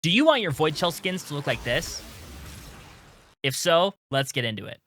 Do you want your Voidshell skins to look like this? If so, let's get into it.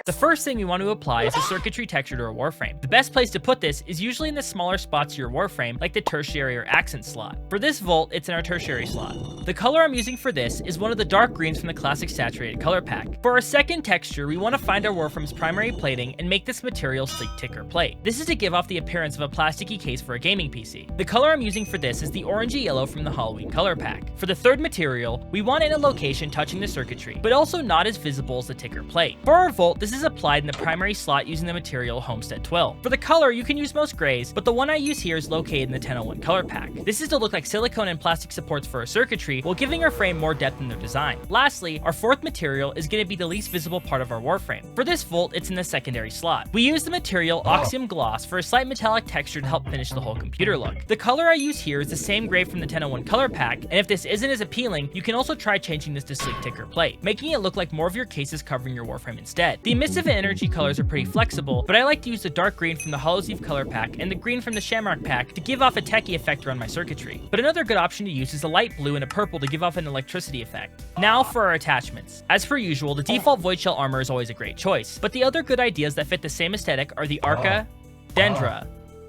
The first thing we want to apply is a circuitry texture to our Warframe. The best place to put this is usually in the smaller spots of your Warframe, like the tertiary or accent slot. For this Volt, it's in our tertiary slot. The color I'm using for this is one of the dark greens from the classic saturated color pack. For our second texture, we want to find our Warframe's primary plating and make this material sleek ticker plate. This is to give off the appearance of a plasticky case for a gaming PC. The color I'm using for this is the orangey yellow from the Halloween color pack. For the third material, we want it in a location touching the circuitry, but also not as visible as the ticker plate. For our Volt, this is applied in the primary slot using the material Homestead 12. For the color, you can use most grays, but the one I use here is located in the 1001 color pack. This is to look like silicone and plastic supports for our circuitry, while giving our frame more depth in their design. Lastly, our fourth material is going to be the least visible part of our Warframe. For this Volt, it's in the secondary slot. We use the material Oxium Gloss for a slight metallic texture to help finish the whole computer look. The color I use here is the same gray from the 1001 color pack, and if this isn't as appealing, you can also try changing this to sleek ticker plate, making it look like more of your cases covering your Warframe instead. The emissive and energy colors are pretty flexible, but I like to use the dark green from the Hollow's Eve color pack and the green from the Shamrock pack to give off a techie effect around my circuitry. But another good option to use is a light blue and a purple to give off an electricity effect. Now for our attachments. As per usual, the default Voidshell armor is always a great choice, but the other good ideas that fit the same aesthetic are the Arca, Dendra,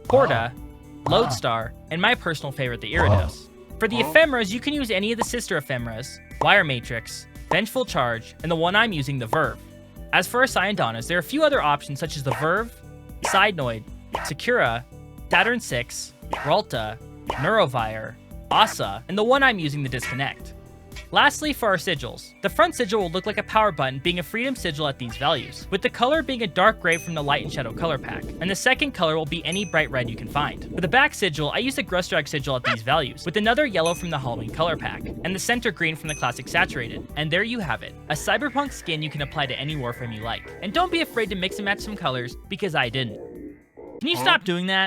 Porta, Lodestar, and my personal favorite, the Iridos. For the ephemeras, you can use any of the sister ephemeras, Wire Matrix, Vengeful Charge, and the one I'm using, the Verve. As for our Sciendonas, there are a few other options such as the Verve, Sidenoid, Sakura, Saturn 6, Ralta, Neurovire, Asa, and the one I'm using, the Disconnect. Lastly, for our sigils, the front sigil will look like a power button being a freedom sigil at these values, with the color being a dark gray from the light and shadow color pack, and the second color will be any bright red you can find. For the back sigil, I used a Grustrag sigil at these values, with another yellow from the Halloween color pack, and the center green from the classic saturated. And there you have it, a cyberpunk skin you can apply to any Warframe you like. And don't be afraid to mix and match some colors, because I didn't. Can you stop doing that?